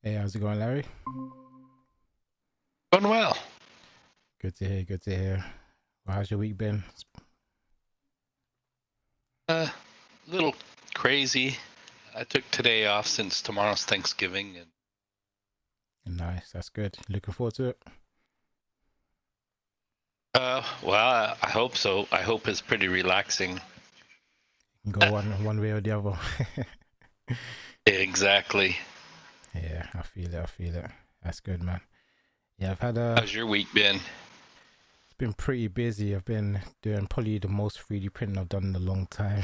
Hey, how's it going, Larry? Going well. Good to hear. Good to hear. Well, how's your week been? A little crazy. I took today off since tomorrow's Thanksgiving, and Nice. That's good. Looking forward to it. well, I hope so. I hope it's pretty relaxing. You can go one way or the other. Exactly. Yeah, I feel it. I feel it. That's good, man. Yeah, I've had a. How's your week been? It's been pretty busy. I've been doing probably the most 3D printing I've done in a long time.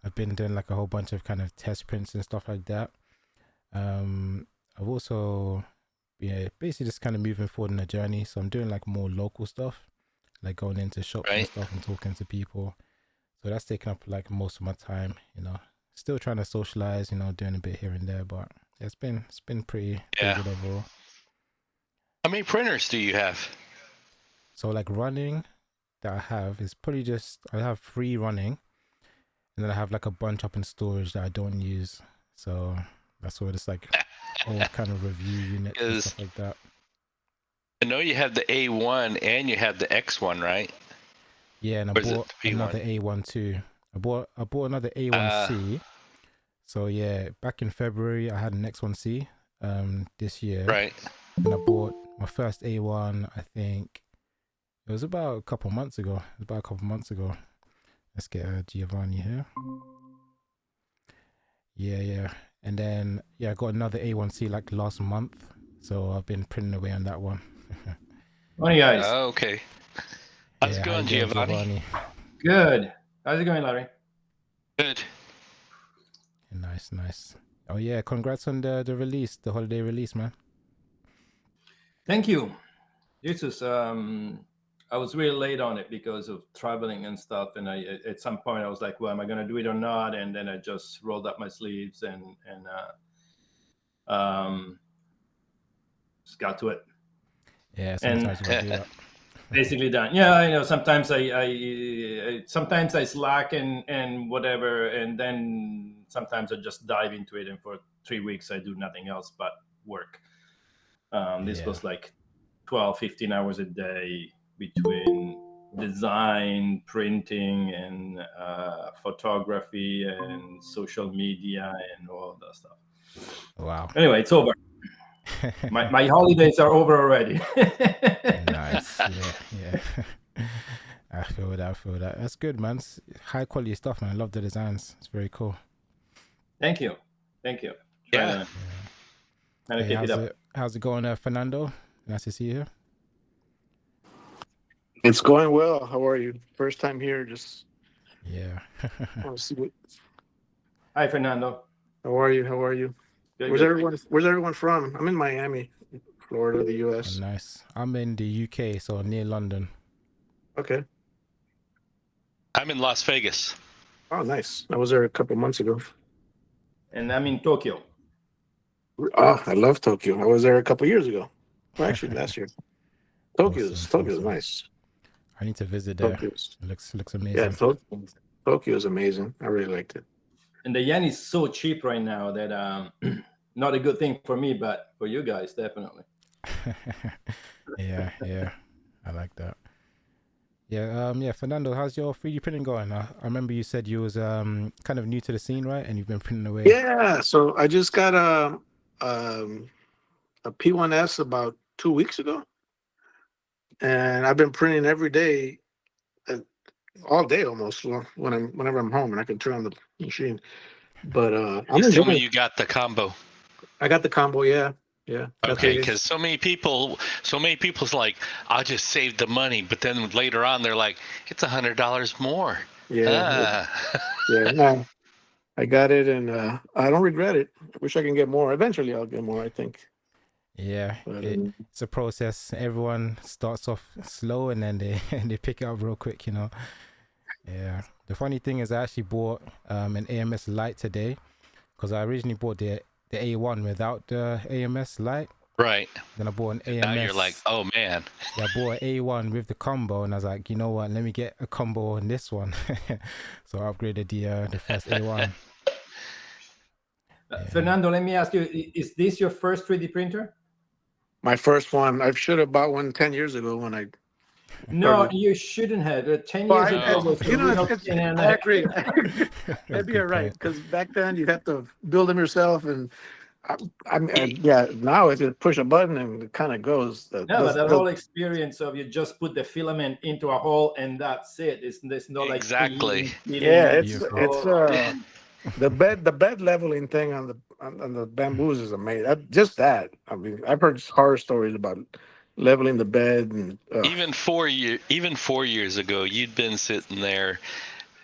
I've been doing like a whole bunch of kind of test prints and stuff like that. Um, I've also, yeah, basically just kind of moving forward in the journey. So I'm doing like more local stuff, like going into shops and Right? stuff and talking to people. So that's taking up like most of my time. Still trying to socialize, doing a bit here and there, but it's been pretty Yeah. good overall. How many printers do you have? So like running that I have is probably just I have three running, and then I have like a bunch up in storage that I don't use. So that's all just like old kind of review units and Because stuff like that. I know you have the A1 and you have the X1, right? Yeah, and I Or is it bought the another P1? A1 too. I bought another Uh, A1C. So yeah, back in February I had an X1C this year, right. and I bought my first A1. I think it was about a couple months ago. Let's get Giovanni here. Yeah, yeah. And then yeah, I got another A1C like last month. So I've been printing away on that one. Morning, guys. Okay. How's it Yeah, how you going, doing, Giovanni? Giovanni? Good. How's it going, Larry? Good. Nice, nice. Oh yeah, congrats on the release, the holiday release, man. Thank you. This is I was really late on it because of traveling and stuff, and I at some point I was like, well, am I going to do it or not? And then I just rolled up my sleeves and just got to it, Yeah, and sometimes you gotta do that. basically done. Yeah, I know. Sometimes sometimes I slack and whatever, and then sometimes I just dive into it, and for 3 weeks I do nothing else but work. This Yeah. was like 12, 15 hours a day between design, printing, and photography and social media and all that stuff. Wow. Anyway, it's over. My holidays are over already. Nice. Yeah, yeah. I feel that. I feel that. That's good, man. It's high quality stuff, man. I love the designs. It's very cool. Thank you. Thank you. Trying Yeah. to Yeah. trying to Hey, keep it how's up. it? How's it going, Fernando? Nice to see you here. It's going well. How are you? First time here. Just Yeah. want to see what. Hi, Fernando. How are you? How are you? Good, Where's good. everyone? Where's everyone from? I'm in Miami, Florida, the Oh, U.S. nice. I'm in the UK, so near London. Okay. I'm in Las Vegas. Oh, nice. I was there a couple months ago. And I'm in Tokyo. Oh, I love Tokyo. I was there a couple years ago. Well, actually, last year. Awesome. Tokyo's Awesome. nice. I need to visit there. Tokyo's It looks yeah. amazing. Tokyo's amazing. I really liked it. And the yen is so cheap right now that not a good thing for me, but for you guys, definitely. Yeah, yeah. I like that. Yeah, Fernando, how's your 3D printing going? I remember you said you was kind of new to the scene, right? And you've been printing away. Yeah. So I just got um a P1S about 2 weeks ago, and I've been printing every day uh, all day almost whenever I'm home and I can turn on the machine. But I'm Please tell me enjoying. you got the combo. I got the combo. Yeah, yeah. Got Okay, the because so many people's like, I'll just save the money, but then later on they're like, it's $100 more. yeah, Ah, yeah. No, I got it, and I don't regret it. I wish I can get more. Eventually, I'll get more. I think. Yeah, But it's a process. Everyone starts off slow and then they and they pick it up real quick. Yeah. The funny thing is, I actually bought an AMS Lite today because I originally bought the A1 without the AMS Lite. right. Then I bought an And now you're like, AMS. oh man. Yeah, I bought an A1 with the combo, and I was like, you know what? Let me get a combo on this one. So I upgraded the first A1. Fernando, let me ask you: is this your first 3D printer? My first one. I should have bought one 10 years ago when I No, started. you shouldn't have. 10 Well, years ago was a real pain in the I neck. agree. That's a Maybe you're good right point. because back then you have to build them yourself, and Y- yeah. Now if you push a button and it kind of goes. No, but that whole experience of you just put the filament into a hole and that's it. There's no like Exactly. cleaning, peeling yeah, it. Beautiful. So the bed leveling thing on the bamboos is amazing. Just that. I mean, I've heard horror stories about leveling the bed and Even 4 years ago, you'd been sitting there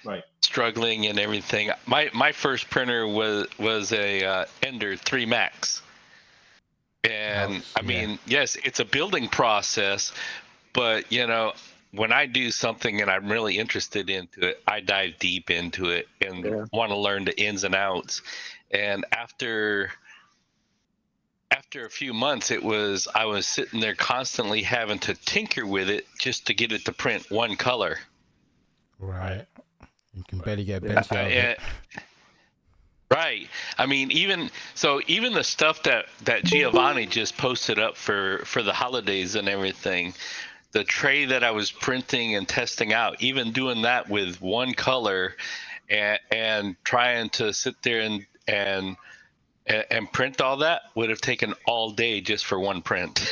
right. struggling and everything. My first printer was a Ender 3 Max, and Ouch. I Yeah. mean, yes, it's a building process, but when I do something and I'm really interested into it, I dive deep into it and yeah. want to learn the ins and outs. And after a few months, I was sitting there constantly having to tinker with it just to get it to print one color. Right. You can barely get a Yeah. benchy out of it. Right. I mean, even the stuff that Giovanni just posted up for the holidays and everything, the tray that I was printing and testing out, even doing that with one color, and trying to sit there and print all that would have taken all day just for one print.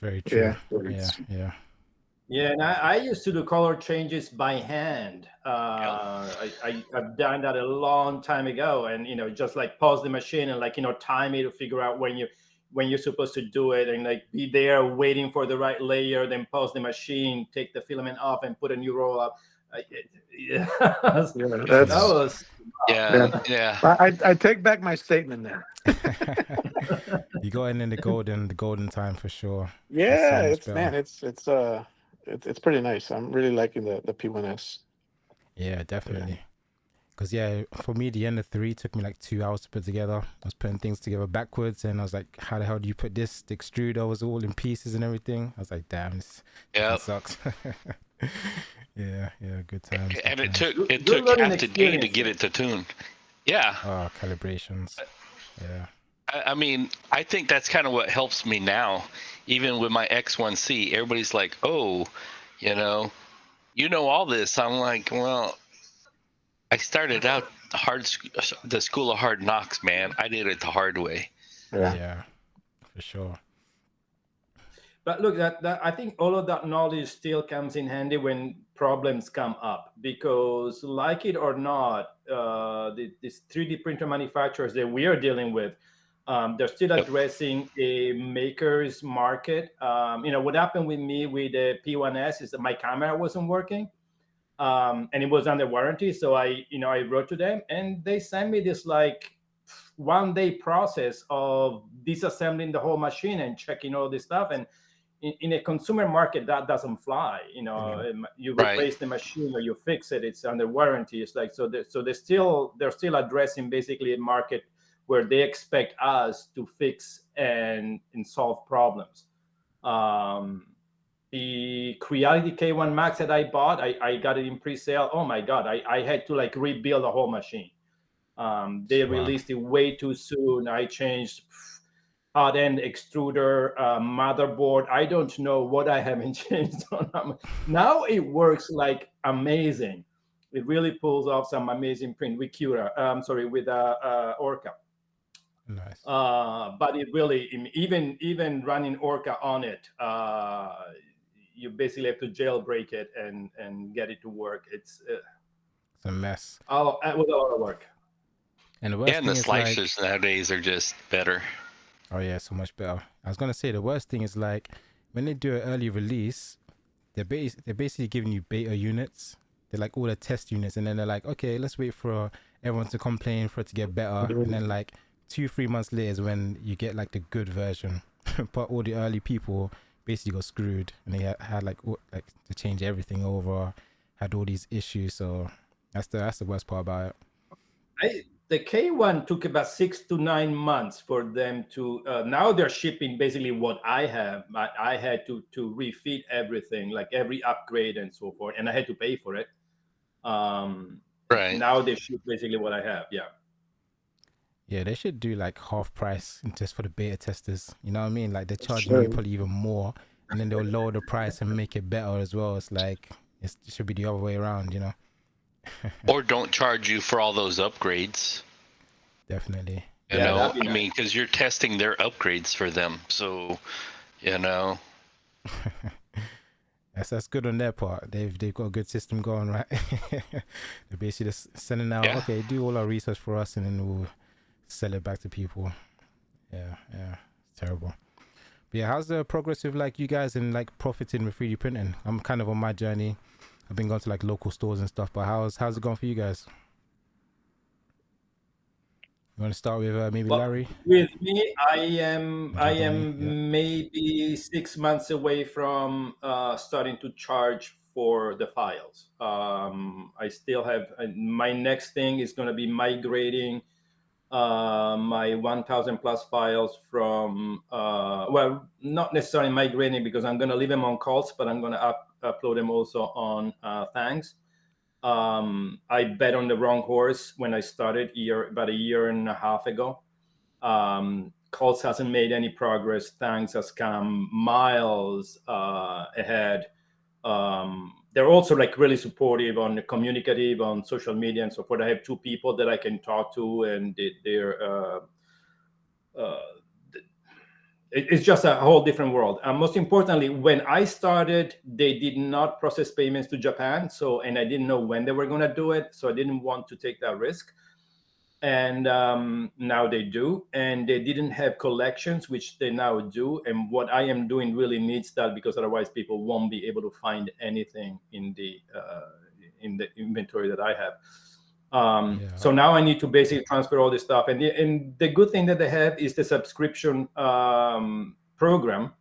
Very true. Yeah. Yeah. Yeah. Yeah, and I used to do color changes by hand. Yep. I've done that a long time ago, and just like pause the machine and like time it to figure out when you're supposed to do it, and like be there waiting for the right layer, then pause the machine, take the filament off, and put a new roll up. Yeah, that Yeah. Yeah. was Yeah. Yeah. Yeah. I take back my statement there. You got in the golden time for sure. It's so Yeah, much it's better. man, it's pretty nice. I'm really liking the P1S. Yeah, Yeah. definitely. Because yeah, for me, the Ender 3 took me like 2 hours to put together. I was putting things together backwards, and I was like, "How the hell do you put this?" The extruder was all in pieces and everything. I was like, "Damn, this fucking Yep. sucks." Yeah, yeah, good times, good And it times. good took learning half the day to experience. get it to tune. Yeah. Oh, calibrations. Yeah, I mean, I think that's kind of what helps me now. Even with my X1C, everybody's like, "Oh, you know, all this." I'm like, "Well, I started out the school of hard knocks, man. I did it the hard way." Yeah. yeah, for sure. But look, that I think all of that knowledge still comes in handy when problems come up, because, like it or not, these 3D printer manufacturers that we are dealing with, they're still Yep. addressing a maker's market. What happened with me with the P1S is that my camera wasn't working, and it was under warranty. So I wrote to them, and they sent me this like 1 day process of disassembling the whole machine and checking all this stuff. And in a consumer market, that doesn't fly. You Right. replace the machine or you fix it, it's under warranty. It's like, they're still addressing basically a market where they expect us to fix and solve problems. The Creality K1 Max that I bought, I got it in pre-sale. Oh my god, I had to like rebuild the whole machine. They Wow. released it way too soon. I changed hot end extruder, motherboard. I don't know what I haven't changed on them. Now it works like amazing. It really pulls off some amazing print with Cura. Sorry, with Orca. Nice. But it really, even running Orca on it, you basically have to jailbreak it and get it to work. It's a mess. It was a lot of work. And the Yeah, worst and the thing is like, slicers nowadays are just better. oh yeah, so much better. I was gonna say the worst thing is like when they do an early release, they're basically giving you beta units. They're like all the test units, and then they're like, okay, let's wait for everyone to complain for it to get better, and then like 2-3 months later is when you get like the good version. But all the early people basically got screwed, and they had like like to change everything over, had all these issues. So that's the worst part about it. The K1 took about 6 to 9 months for them to. Now they're shipping basically what I have. I had to refit everything, like every upgrade and so forth, and I had to pay for it. Right. Now they ship basically what I have. Yeah. Yeah, they should do like half price just for the beta testers. You know what I mean? Like they're charging you Sure. probably even more, and then they'll lower the price and make it better as well. It's like it should be the other way around, you know? Or don't charge you for all those upgrades. Definitely. You Yeah, know, that'd be I nice. mean, because you're testing their upgrades for them. So, you know, That's good on their part. They've got a good system going, right? They're basically just sending out, yeah. okay, do all our research for us, and then we'll sell it back to people. Yeah, it's terrible. But yeah, how's the progress with like you guys and like profiting with 3D printing? I'm kind of on my journey. I've been going to like local stores and stuff, but how's it going for you guys? You want to start with maybe Well, Larry with me, I and Giovanni? Yeah. am maybe 6 months away from starting to charge for the files. I still have my next thing is going to be migrating my 1,000 plus files from well, not necessarily migrating because I'm going to leave them on calls, but I'm going to upload them also on Thanks. I bet on the wrong horse when I started about a year and a half ago. Colts hasn't made any progress. Thanks has come miles ahead. They're also like really supportive on the communicative on social media and so forth. I have two people that I can talk to, and they're uh, it's just a whole different world. And most importantly, when I started, they did not process payments to Japan. So, and I didn't know when they were going to do it. So I didn't want to take that risk. And now they do. And they didn't have collections, which they now do. And what I am doing really needs that, because otherwise people won't be able to find anything in the inventory that I have. Yeah. So now I need to basically transfer all this stuff. And the good thing that they have is the subscription program,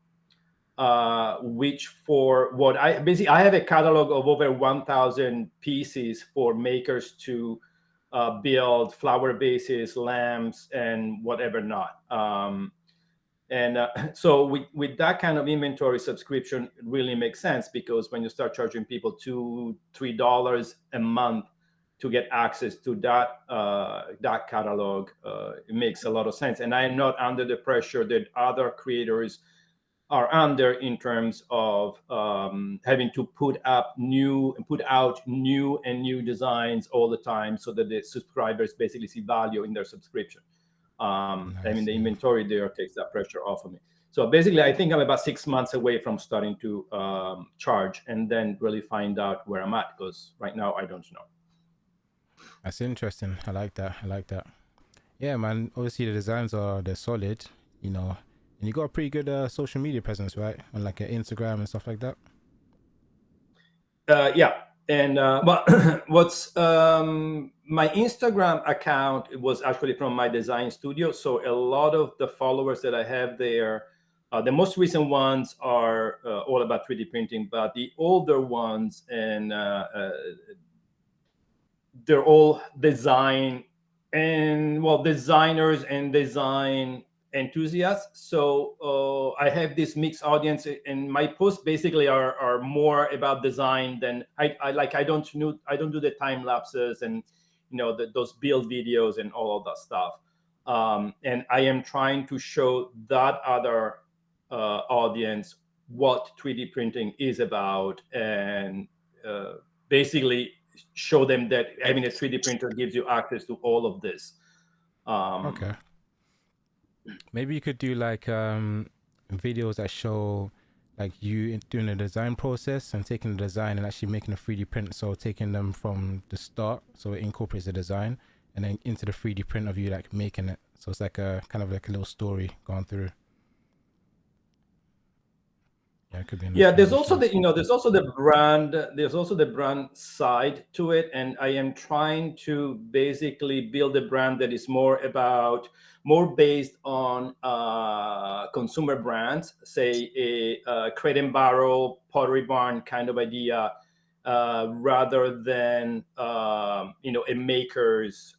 which for what I have a catalog of over 1,000 pieces for makers to build flower bases, lamps, and whatever not. So with that kind of inventory, subscription it really makes sense, because when you start charging people $2-3 a month to get access to that catalog, it makes a lot of sense. And I am not under the pressure that other creators are under in terms of having to put out new designs all the time, so that the subscribers basically see value in their subscription. I mean, Nice. the Yeah. inventory there takes that pressure off of me. So basically, I think I'm about 6 months away from starting to charge, and then really find out where I'm at, because right now I don't know. That's interesting. I like that. Yeah, man. Obviously, they're solid, you know, and you got a pretty good social media presence, right? On like Instagram and stuff like that. Yeah, and well, what's my Instagram account was actually from my design studio. So a lot of the followers that I have there, the most recent ones are all about 3D printing, but the older ones and they're all designers and design enthusiasts. So I have this mixed audience, and my posts basically are more about design than I don't do the time lapses and those build videos and all of that stuff. And I am trying to show that other audience what 3D printing is about, and basically show them that having a 3D printer gives you access to all of this. Okay. Maybe you could do like videos that show like you doing the design process and taking the design and actually making a 3D print. So taking them from the start, so it incorporates the design, and then into the 3D print of you like making it. So it's like a kind of like a little story going through. Yeah, it could be an Yeah, there's also addition. there's also the brand side to it, and I am trying to basically build a brand that is more based on consumer brands, say a Crate and Barrel, Pottery Barn kind of idea, rather than a maker's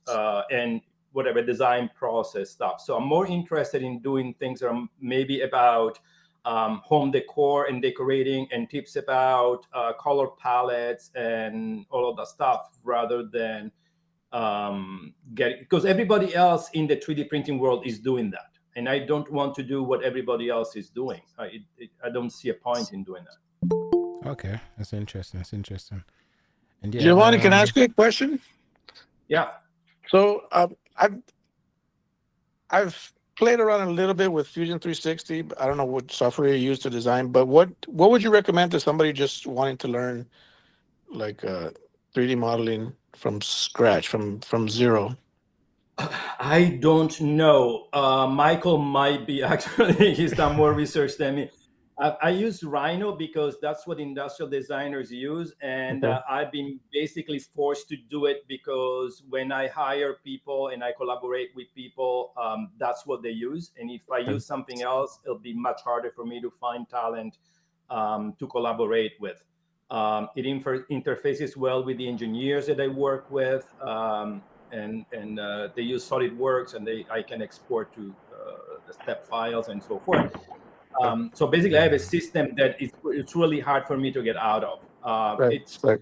and whatever design process stuff. So I'm more interested in doing things that are maybe about home decor and decorating, and tips about color palettes and all of that stuff, rather than get, because everybody else in the 3D printing world is doing that, and I don't want to do what everybody else is doing. I don't see a point in doing that. Okay, that's interesting. That's interesting. And yeah, Giovanni, can I ask you a question? Yeah. So I've played around a little bit with Fusion 360. But I don't know what software you use to design, but what would you recommend to somebody just wanting to learn like 3D modeling from scratch, from zero? I don't know. Michael might be actually, he's done more research than me. I use Rhino because that's what industrial designers use. And Okay. I've been basically forced to do it because when I hire people and I collaborate with people, that's what they use. And if I Okay. use something else, it'll be much harder for me to find talent to collaborate with. It interfaces well with the engineers that I work with. And they use SolidWorks, and I can export to the step files and so forth. So basically, I have a system that it's really hard for me to get out of. Right. Right.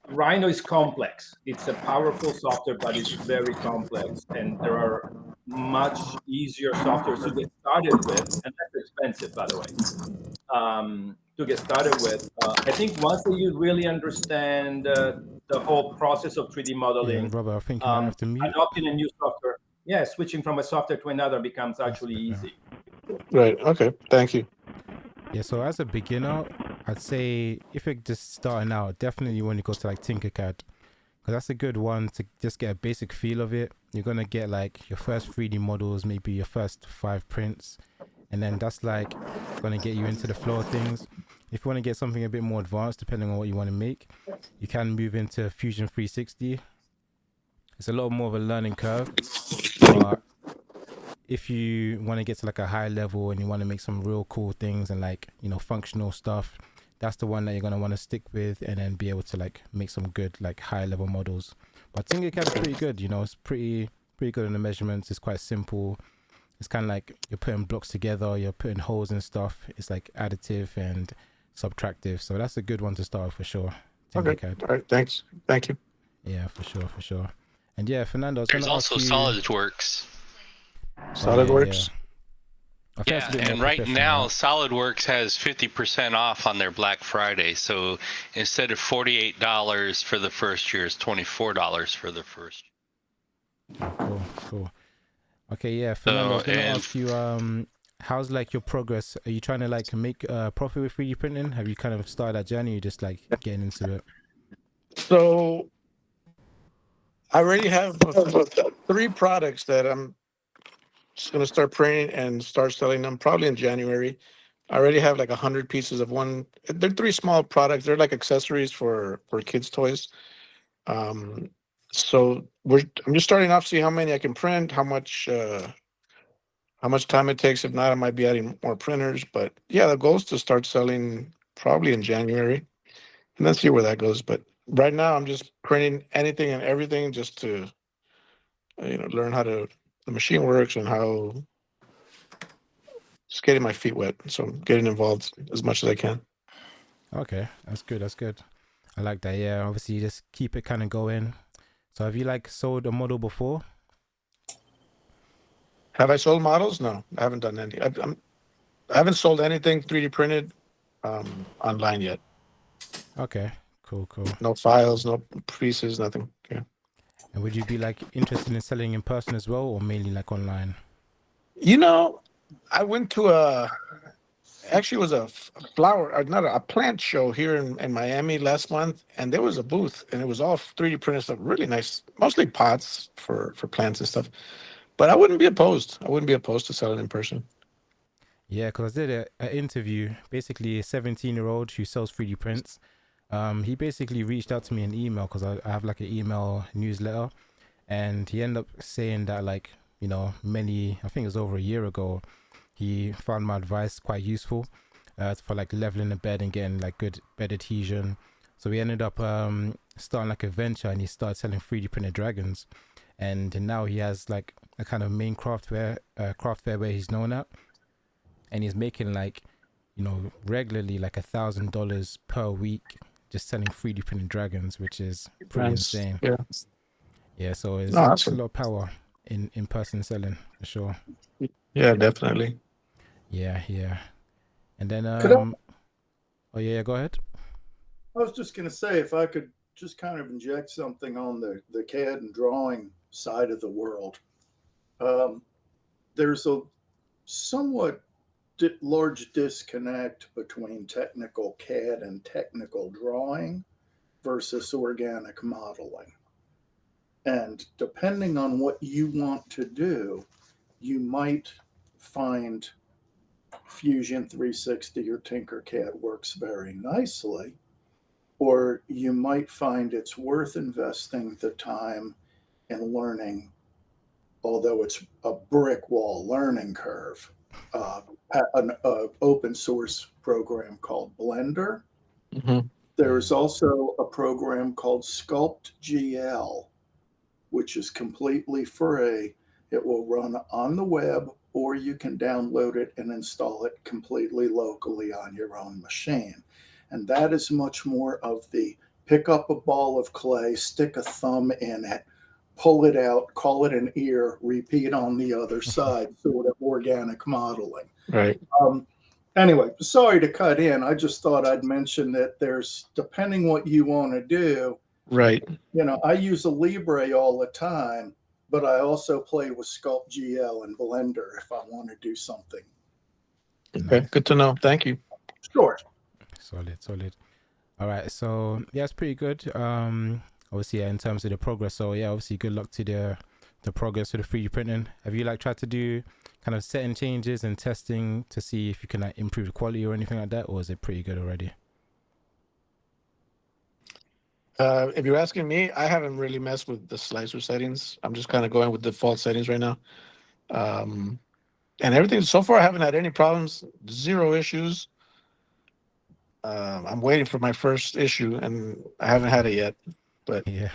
Rhino is complex. It's a powerful software, but it's very complex, and there are much easier softwares to get started with, and that's expensive, by the way. To get started with, I think once you really understand the whole process of 3D yeah, modeling, Robert, I think you might have to mute. adopting a new software, switching from a software to another becomes That's a actually bit better. easy. Right. Okay. Thank you. Yeah, so as a beginner, I'd say if you're just starting out, definitely you want to go to like Tinkercad, because that's a good one to just get a basic feel of it. You're gonna get like your first 3D models, maybe your first 5 prints, and then that's like gonna get you into the flow of things. If you want to get something a bit more advanced, depending on what you want to make, you can move into Fusion 360. It's a lot more of a learning curve, but if you want to get to like a high level and you want to make some real cool things and like, you know, functional stuff, that's the one that you're going to want to stick with and then be able to like make some good like high level models. But Tinkercad is pretty good, you know, it's pretty good in the measurements. It's quite simple. It's kind of like you're putting blocks together, you're putting holes and stuff. It's like additive and subtractive, so that's a good one to start with for sure. Okay. Tinkercad. All right. Thanks. Thank you. Yeah, for sure. And yeah, Fernando, I was There's gonna ask also you. SolidWorks. Oh yeah. SolidWorks. I think that's Yeah, a bit more and right professional, now right? SolidWorks has 50% off on their Black Friday. So instead of $48 for the first year, it's $24 for the first. Oh, cool. Okay, yeah, Fernando, I So was gonna ask you, how's like your progress? Are you trying to like make a profit with 3D printing? Have you kind of started that journey? Or you just like getting into it? So I already have 3 products that I'm just gonna start printing and start selling them probably in January. I already have like 100 pieces of one. They're 3 small products. They're like accessories for kids' toys. Um, so I'm just starting off, see how many I can print, how much time it takes. If not, I might be adding more printers. But yeah, the goal is to start selling probably in January, and then see where that goes. But right now, I'm just printing anything and everything just to learn how the machine works and how just getting my feet wet. So I'm getting involved as much as I can. Okay, that's good. That's good. I like that. Yeah, obviously, you just keep it kind of going. So, have you like sold a model before? Have I sold models? No, I haven't done any. I haven't sold anything 3D printed online yet. Okay, cool. No files, no pieces, nothing. Yeah. And would you be like interested in selling in person as well, or mainly like online? You know, I went to actually it was a flower, or not a plant show here in Miami last month, and there was a booth, and it was all 3D printed stuff, really nice, mostly pots for plants and stuff. But I wouldn't be opposed. I wouldn't be opposed to selling in person. Yeah, because I did an interview. Basically, a 17-year-old who sells 3D prints. He basically reached out to me in email because I have like an email newsletter, and he ended up saying that like, you know, I think it was over a year ago, he found my advice quite useful for like leveling the bed and getting like good bed adhesion. So we ended up starting like a venture, and he started selling 3D printed dragons. And now he has like a kind of main craft fair where he's known at, and he's making like, you know, regularly like $1,000 per week just selling 3D printed dragons, which is pretty Nice. insane. Yeah. Yeah, so No, it's a lot of power in person selling for sure. yeah, definitely. Yeah, yeah. And then Could I, oh yeah, go ahead. I was just going to say, if I could just kind of inject something on the CAD and drawing side of the world. Um, there's a somewhat large disconnect between technical CAD and technical drawing versus organic modeling. And depending on what you want to do, you might find Fusion 360 or Tinkercad works very nicely, or you might find it's worth investing the time in learning, although it's a brick wall learning curve. Uh, an open source program called Blender. Hmm. There's also a program called Sculpt GL, which is completely free. It will run on the web, or you can download it and install it completely locally on your own machine. And that is much more of the pick up a ball of clay, stick a thumb in it, pull it out, call it an ear, repeat on the other side, sort of organic modeling. Right. Um, anyway, sorry to cut in. I just thought I'd mention that there's, depending what you want to do, Right. I use a Libre all the time, but I also play with Sculpt GL and Blender if I want to do something. Okay. Nice. Good to know. Thank you. Sure. Solid, solid. All right, so yeah, it's pretty good. Obviously, yeah, in terms of the progress. So yeah, obviously, good luck to the progress of the 3D printing. Have you like tried to do kind of setting changes and testing to see if you can like improve the quality or anything like that, or is it pretty good already? If you're asking me, I haven't really messed with the slicer settings. I'm just kind of going with default settings right now. And everything so far, I haven't had any problems, zero issues. I'm waiting for my first issue, and I haven't had it yet. But Yeah,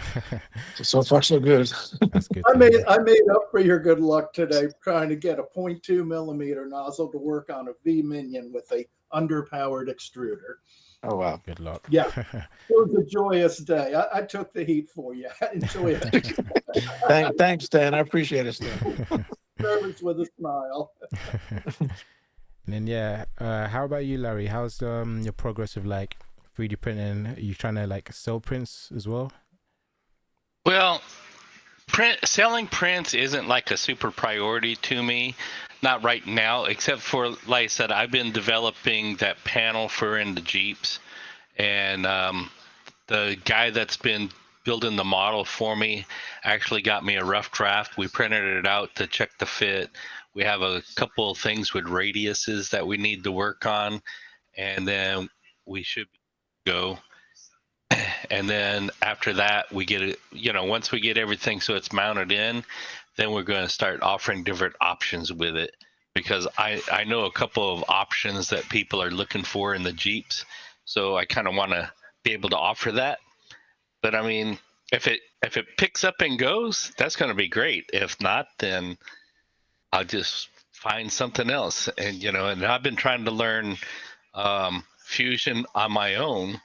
so far, so good. that's good I to made hear. I made up for your good luck today trying to get a 0.2 millimeter nozzle to work on a V minion with a underpowered extruder. Oh wow! Good luck. Yeah, it was a joyous day. I took the heat for you. Enjoy it. Thanks, Stan. I appreciate it, Stan. Service with a smile. And then yeah, how about you, Larry? How's your progress with like 3D printing? Are you trying to like sell prints as well? Well, selling prints isn't like a super priority to me, not right now, except for, like I said, I've been developing that panel for in the Jeeps, and the guy that's been building the model for me actually got me a rough draft. We printed it out to check the fit. We have a couple of things with radiuses that we need to work on, and then we should go. And then after that, we get it, once we get everything so it's mounted in, then we're going to start offering different options with it, because I know a couple of options that people are looking for in the Jeeps. So I kind of want to be able to offer that. But I mean, if it picks up and goes, that's going to be great. If not, then I'll just find something else. And and I've been trying to learn Fusion on my own.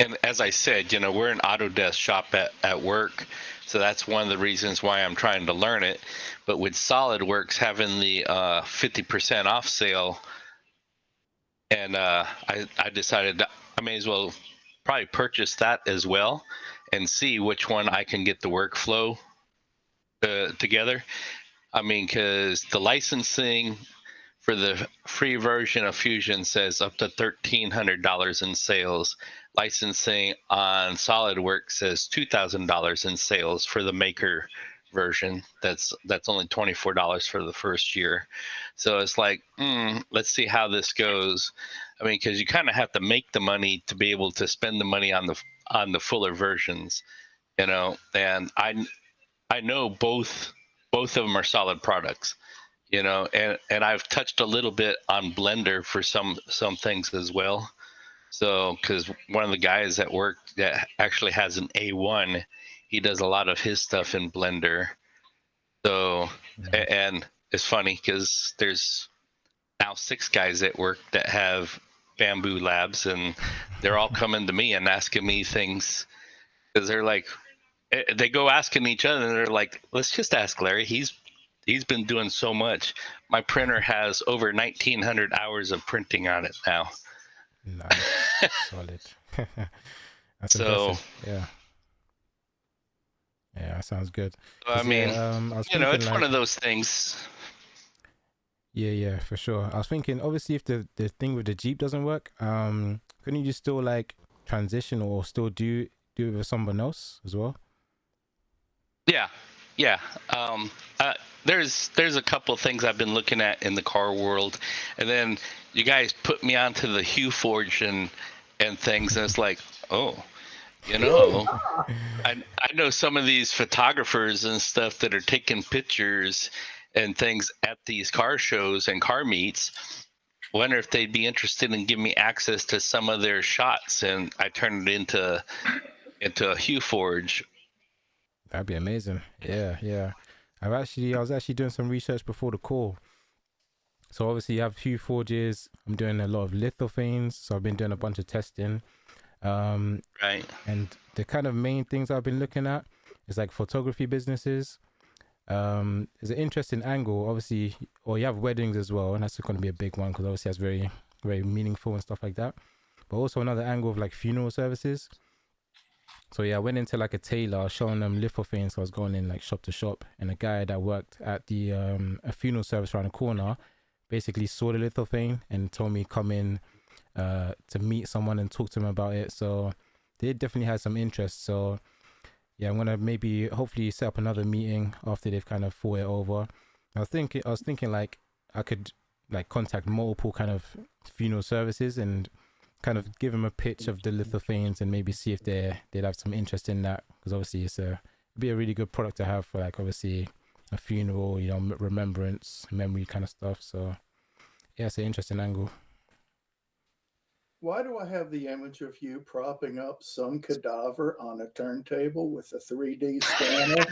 And as I said, we're an Autodesk shop at work, so that's one of the reasons why I'm trying to learn it. But with SolidWorks having the 50% off sale, and I decided I may as well probably purchase that as well and see which one I can get the workflow together. I mean, because the licensing for the free version of Fusion says up to $1,300 in sales. Licensing on SolidWorks says $2,000 in sales for the maker version. That's only $24 for the first year. So it's like, let's see how this goes. I mean, because you kind of have to make the money to be able to spend the money on the fuller versions, And I know both of them are solid products, and I've touched a little bit on Blender for some things as well. So, because one of the guys at work that actually has an A1, he does a lot of his stuff in Blender. So, Nice. and it's funny because there's now 6 guys at work that have Bamboo Labs, and they're all coming to me and asking me things because they're like, they go asking each other, and they're like, let's just ask Larry. He's been doing so much. My printer has over 1,900 hours of printing on it now. Nice. Solid. That's So, impressive. Yeah. Yeah, that sounds good. I 'Cause, mean, I was thinking it's one like, of those things. yeah, for sure. I was thinking, obviously, if the thing with the Jeep doesn't work, couldn't you just still like transition or still do it with someone else as well? Yeah. Um, there's a couple of things I've been looking at in the car world, and then you guys put me onto the Hue Forge and things, and it's like, oh, you know, I know some of these photographers and stuff that are taking pictures and things at these car shows and car meets. Wonder if they'd be interested in giving me access to some of their shots, and I turn it into a Hue Forge. That'd be amazing. Yeah. I was actually doing some research before the call. So obviously you have Hue Forges. I'm doing a lot of Lithophanes. So I've been doing a bunch of testing. Right. And the kind of main things I've been looking at is like photography businesses. There's an interesting angle, obviously, or you have weddings as well, and that's going to be a big one because obviously that's very, very meaningful and stuff like that. But also another angle of like funeral services. So yeah, I went into like a tailor showing them lithophane. So I was going in like shop to shop, and a guy that worked at the a funeral service around the corner basically saw the lithophane and told me come in to meet someone and talk to them about it. So they definitely had some interest. So yeah, I'm gonna maybe hopefully set up another meeting after they've kind of thought it over. I was thinking like I could like contact multiple kind of funeral services and kind of give them a pitch of the lithophanes and maybe see if they'd have some interest in that, because obviously it'd be a really good product to have for like obviously a funeral, you know, remembrance, memory kind of stuff. So yeah, it's an interesting angle. Why do I have the image of you propping up some cadaver on a turntable with a 3D scanner?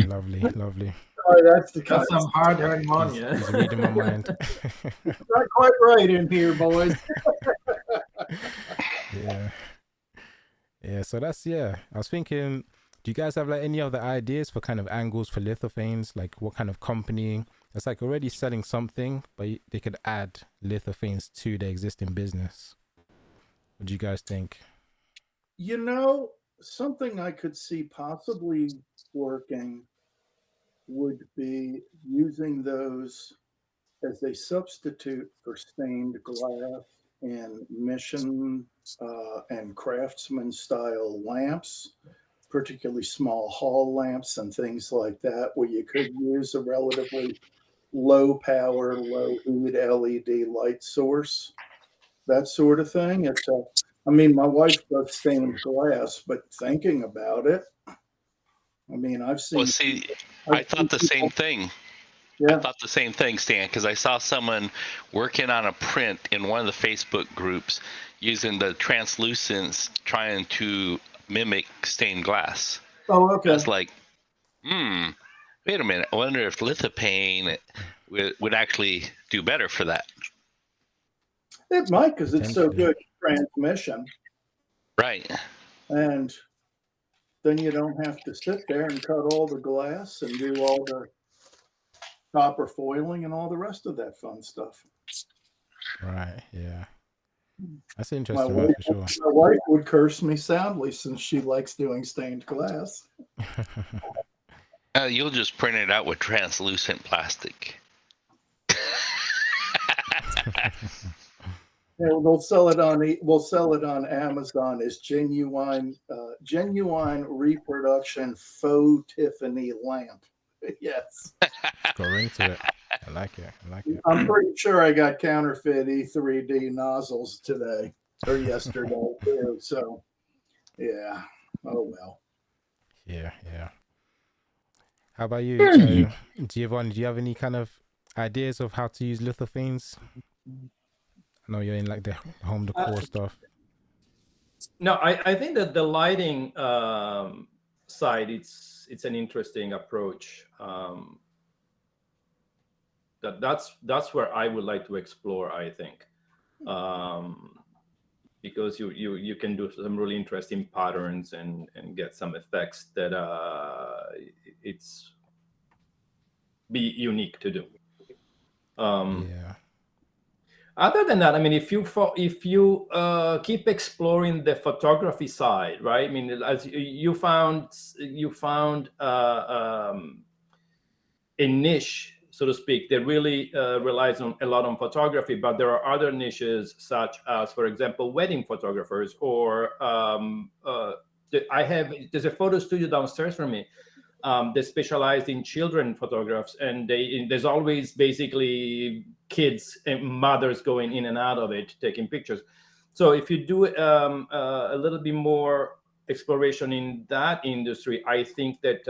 Lovely. Oh, that's the kind That's some hard-earned money. He's reading my mind. not quite right in here, boys. Yeah. So that's, yeah. I was thinking, do you guys have like any other ideas for kind of angles for lithophanes? Like what kind of company that's like already selling something, but they could add lithophanes to their existing business? What do you guys think? You know, something I could see possibly working would be using those as a substitute for stained glass in mission and craftsman style lamps, particularly small hall lamps and things like that, where you could use a relatively low power, low heat LED light source, that sort of thing. I mean, my wife does stained glass, but thinking about it, I mean, Well, see, I've I seen thought the same people, thing. I yeah. thought the same thing, Stan, because I saw someone working on a print in one of the Facebook groups using the translucents trying to mimic stained glass. Oh, I okay. was like, wait a minute. I wonder if lithophane would actually do better for that. It might because it's so Potentially. good transmission. Right. And then you don't have to sit there and cut all the glass and do all the copper foiling and all the rest of that fun stuff. Right. Yeah. That's an My interesting one wife, for sure. my wife would curse me soundly since she likes doing stained glass. You'll just print it out with translucent plastic. Yeah, we'll sell it on Amazon as genuine reproduction faux Tiffany lamp. Yes. Got a ring to it. I like it. I'm pretty sure I got counterfeit E3D nozzles today or yesterday too. So yeah. Oh well. Yeah. How about you, Giovanni? Do you have any kind of ideas of how to use lithophanes? I know you're in like the home decor stuff. No, I think that the lighting side, it's an interesting approach. That's where I would like to explore. I think because you can do some really interesting patterns and get some effects that it's be unique to do. Yeah. Other than that, I mean, if you keep exploring the photography side, right? I mean, as you found a niche, so to speak, that really relies on a lot on photography, but there are other niches such as, for example, wedding photographers, or there's a photo studio downstairs from me. They specialize in children photographs, and there's always basically kids and mothers going in and out of it taking pictures. So if you do a little bit more exploration in that industry, I think that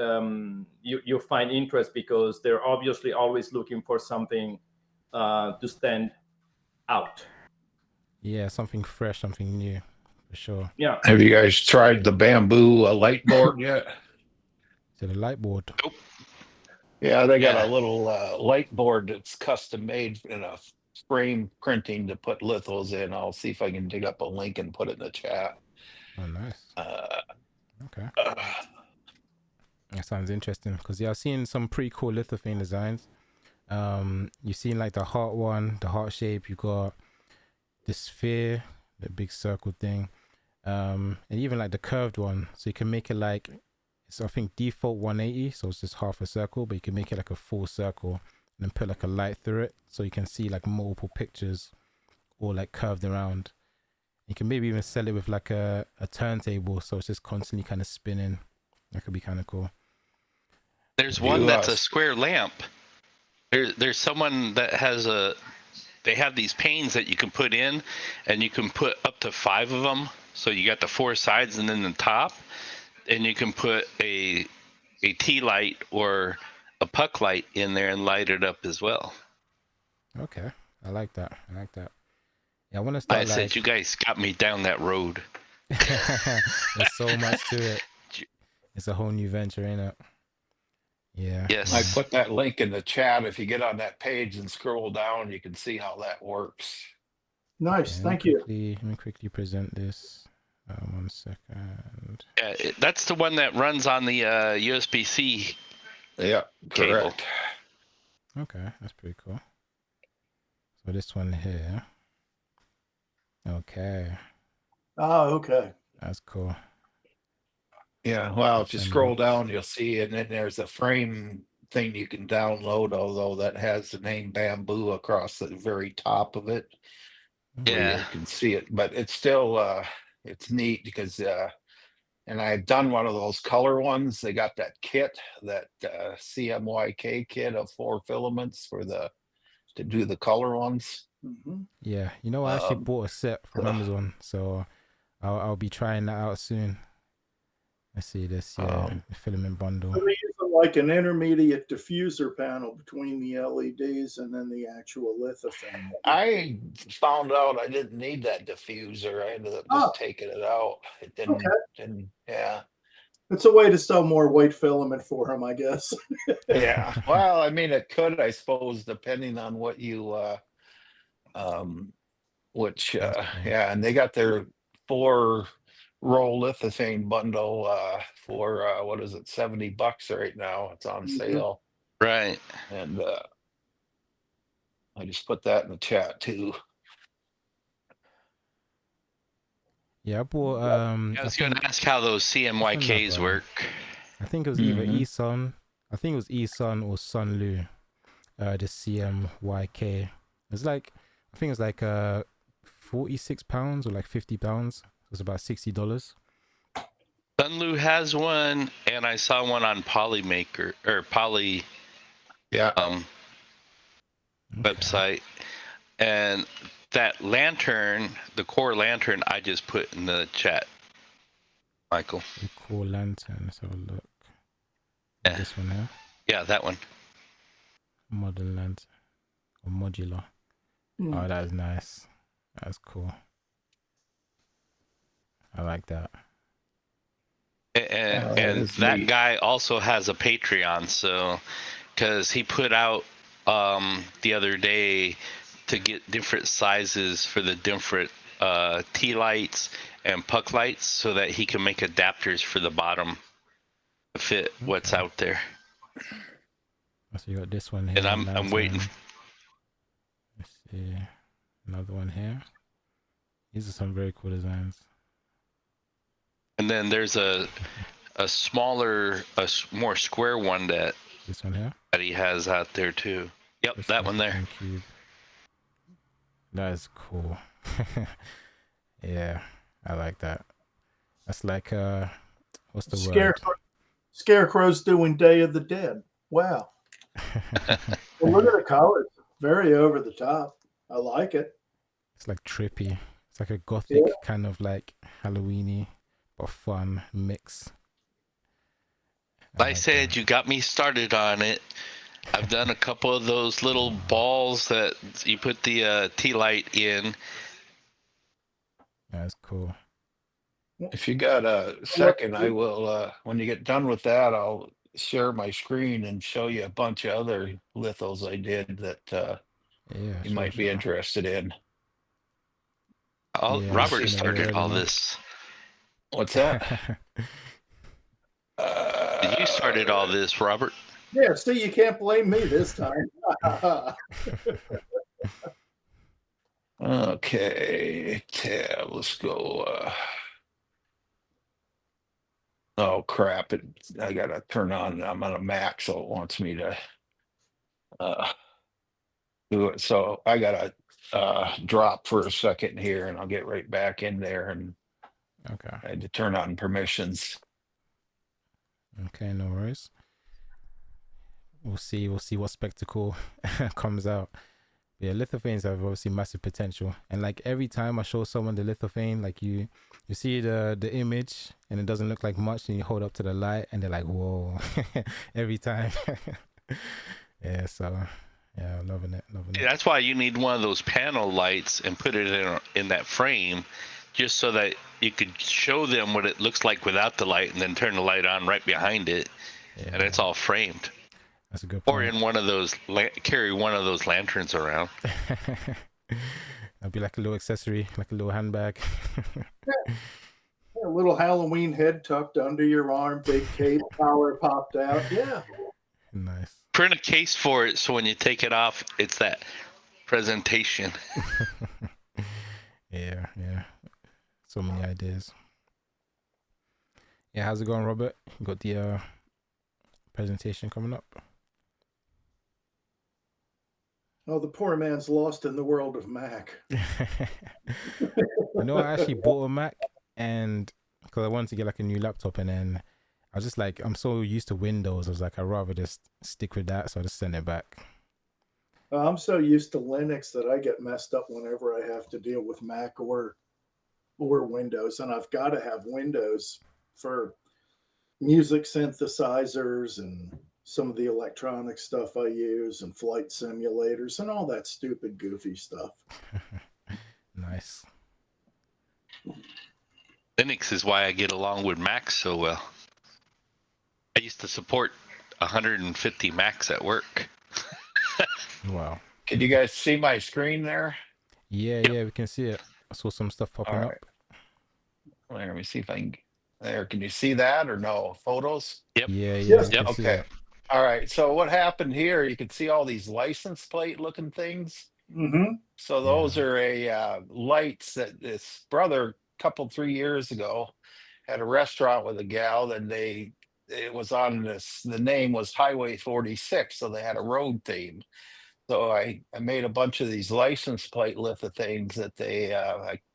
you'll find interest, because they're obviously always looking for something to stand out. Yeah, something fresh, something new, for sure. Yeah. Have you guys tried the bamboo light board yet? So the light board. Nope. Yeah, they got Yeah. a little light board that's custom made in a frame printing to put lithos in. I'll see if I can dig up a link and put it in the chat. Oh, nice. Uh, Okay. uh, That sounds interesting, because yeah, I've seen some pretty cool lithophane designs. You've seen like the heart one, the heart shape. You got the sphere, the big circle thing, and even like the curved one. So you can make it like, it's I think default 180, so it's just half a circle, but you can make it like a full circle and then put like a light through it, so you can see like multiple pictures all like curved around. You can maybe even sell it with like a turntable, so it's just constantly kind of spinning. That could be kind of cool. There's one that's a square lamp. There's someone that has they have these panes that you can put in, and you can put up to 5 of them. So you got the 4 sides and then the top, and you can put a tea light or a puck light in there and light it up as well. Okay, I like that. Yeah, I want to start. I said you guys got me down that road. There's so much to it. It's a whole new venture, ain't it? Yeah. Yes. I put that link in the chat. If you get on that page and scroll down, you can see how that works. Nice, Okay, thank you. Let me quickly present this. 1 second. Yeah, that's the one that runs on the USB-C. Yeah, cable. correct. Okay, that's pretty cool. So this one here. Okay, Oh, okay. that's cool. Yeah, well, if you Send scroll links. down, you'll see, and then there's a frame thing you can download, although that has the name bamboo across the very top of it, where Yeah. you can see it. But it's still it's neat because and I've done one of those color ones. They got that kit, that CMYK kit of 4 filaments to do the color ones. Mm-hmm. Yeah, you know, I actually bought a set from Amazon, so I'll be trying that out soon. Let's see this. Yeah, the filament bundle. So they use like an intermediate diffuser panel between the LEDs and then the actual lithophane. I found out I didn't need that diffuser. I ended up just taking it out. It didn't, yeah. It's a way to sell more white filament for them, I guess. Yeah. Well, I mean, it could, I suppose, depending on what you, yeah, and they got their 4 roll lithophane bundle for what is it, $70 right now. It's on sale. Right. And I just put that in the chat too. Yeah, I bought. I was going to ask how those CMYKs work. I think it was either eSun. I think it was eSun or Sunlu. The CMYK. It's like, I think it's like £46 or like £50. It's about $60. Sunlu has one, and I saw one on Polymaker or Poly. Yeah. Website, and that lantern, the core lantern, I just put in the chat, Michael. The core lantern. Let's have a look. Yeah. This one here. Yeah, that one. Modern lantern or modular. Oh, that is nice. That's cool. I like that. And that guy also has a Patreon, so because he put out the other day to get different sizes for the different tea lights and puck lights so that he can make adapters for the bottom to fit what's out there. So you got this one here. And I'm waiting. Let's see, another one here. These are some very cool designs. And then there's a smaller, more square one that This one here. that he has out there too. Yep, This that is one there. Cube. That is cool. Yeah, I like that. That's like what's the word? Scarecrow's doing Day of the Dead. Wow. Well, look at the colors. Very over the top. I like it. It's like trippy. It's like a gothic kind of like Halloweeny but fun mix. I said you got me started on it. I've done a couple of those little balls that you put the tea light in. That's cool. If you got a second, I will, when you get done with that, I'll share my screen and show you a bunch of other lithos I did that you might be interested in. Robert started all this. What's that? You started all this, Robert. Yeah, see, you can't blame me this time. Okay, tab, let's go. Oh crap, I gotta turn on, I'm on a Mac, so it wants me to do it. So I gotta drop for a second here and I'll get right back in there, and Okay. I had to turn on permissions. Okay, no worries. We'll see what spectacle comes out. Yeah, Lithophanes have obviously massive potential, and like every time I show someone the Lithophane, like you see the image and it doesn't look like much, and you hold up to the light and they're like, whoa. Every time. Yeah, so yeah, loving it. That's why you need one of those panel lights and put it in that frame, just so that you could show them what it looks like without the light, and then turn the light on right behind it, and it's all framed. That's a good point. Or in one of those, carry one of those lanterns around. That'd be like a little accessory, like a little handbag. A little Halloween head tucked under your arm, big cape, collar popped out. Yeah. Nice. Print a case for it so when you take it off, it's that presentation. Yeah. So many ideas. Yeah, how's it going, Robert? You got the presentation coming up? Oh, the poor man's lost in the world of Mac. I actually bought a Mac, and because I wanted to get like a new laptop, and then I was just like, I'm so used to Windows, I was like, I'd rather just stick with that, so I just sent it back. I'm so used to Linux that I get messed up whenever I have to deal with Mac or Windows, and I've got to have Windows for music synthesizers and some of the electronic stuff I use, and flight simulators and all that stupid goofy stuff. Nice. Linux is why I get along with Macs so well. I used to support 150 Macs at work. Wow. Can you guys see my screen there? Yeah, we can see it. I saw some stuff popping up. Let me see if I can. There, can you see that or no? Photos? Yep. Yeah. Okay. All right. So what happened here? You can see all these license plate looking things. Mm-hmm. So those are lights that this brother, couple 3 years ago, had a restaurant with a gal, and it was on this. The name was Highway 46, so they had a road theme. So I made a bunch of these license plate Lithophanes that they,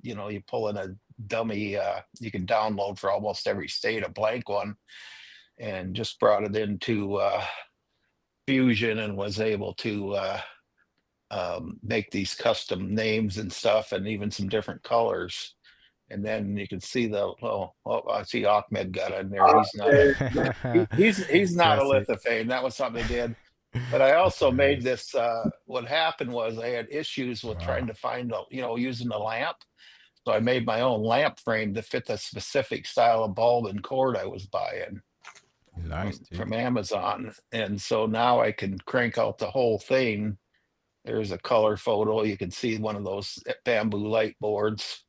you pull in a dummy, you can download for almost every state, a blank one, and just brought it into Fusion and was able to make these custom names and stuff, and even some different colors. And then you can see I see Ahmed got in there. He's not. He's not a Lithophane. That was something they did. But I also made this. What happened was I had issues with trying to find, using a lamp. So I made my own lamp frame to fit the specific style of bulb and cord I was buying. Nice, from Amazon. And so now I can crank out the whole thing. There's a color photo. You can see one of those bamboo light boards.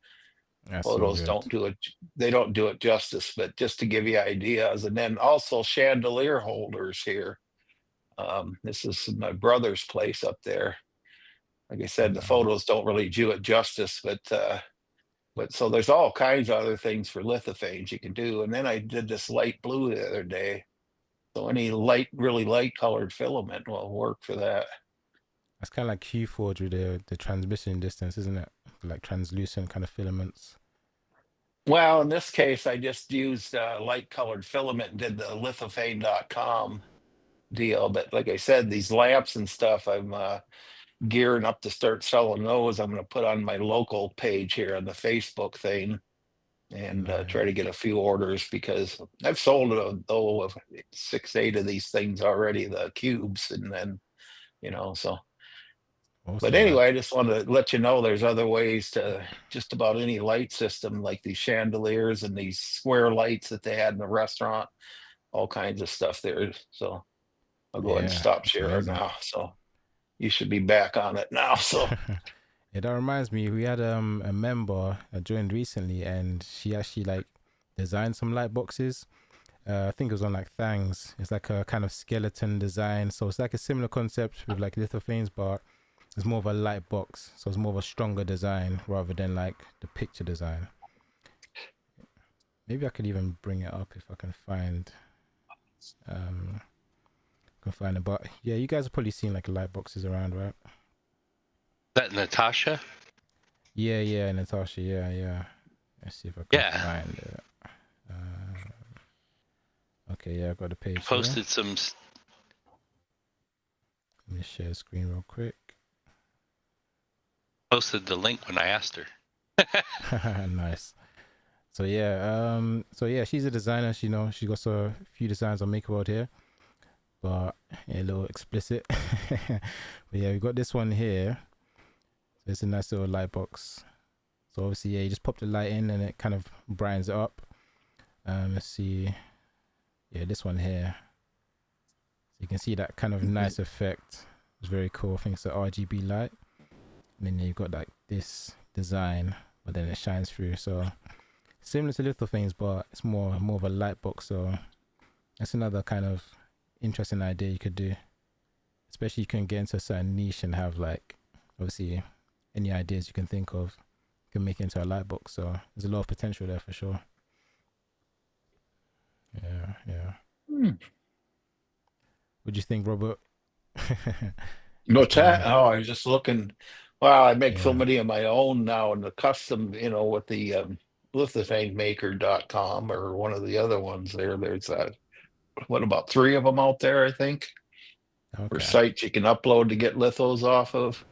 That's so Photos good. don't do it. They don't do it justice, but just to give you ideas. And then also chandelier holders here. This is my brother's place up there. Like I said, the photos don't really do it justice, but so there's all kinds of other things for lithophanes you can do. And then I did this light blue the other day. So any light, really light colored filament will work for that. That's kind of like Q-Forge with the transmission distance, isn't it? Like translucent kind of filaments. Well, in this case, I just used light colored filament and did the lithophane.com deal. But like I said, these lamps and stuff, I'm gearing up to start selling those. I'm going to put on my local page here on the Facebook thing and try to Nice. get a few orders because I've sold though 6, 8 of these things already, the cubes, and then so. But Awesome, man. anyway, I just want to let you know there's other ways to just about any light system, like these chandeliers and these square lights that they had in the restaurant, all kinds of stuff there. So I'll go ahead and Yeah, stop that's sharing amazing. now. So you should be back on it now. So Yeah, that reminds me, we had a member that joined recently, and she actually like designed some light boxes. I think it was on like Thangs. It's like a kind of skeleton design, so it's like a similar concept with like lithophanes, but it's more of a light box, so it's more of a stronger design rather than like the picture design. Maybe I could even bring it up if I can find it. But yeah, you guys have probably seen like light boxes around, right? That Natasha? Yeah, Natasha. Yeah. Let's see if I can Yeah. find it. Okay, yeah, I got the page here. Posted some. Let me share the screen real quick. Posted the link when I asked her. Nice. So yeah, she's a designer. She got a few designs on MakerWorld here, but yeah, a little explicit. But yeah, we got this one here. So it's a nice little light box. So obviously, yeah, you just pop the light in and it kind of brightens it up. Let's see. Yeah, this one here. So you can see that kind of nice effect. It's very cool. I think it's an RGB light. And then you've got like this design, but then it shines through. So similar to Lithophanes, but it's more of a light box. So that's another kind of interesting idea you could do. Especially you can get into a certain niche and have like obviously any ideas you can think of, you can make it into a light box. So there's a lot of potential there for sure. Yeah. What do you think, Robert? no Just, chat. Oh, I was just looking. Wow, I make so yeah. many of my own now and the custom, with the lithophane.com or one of the other ones there. There's what about 3 of them out there, I think, or Okay. sites you can upload to get lithos off of.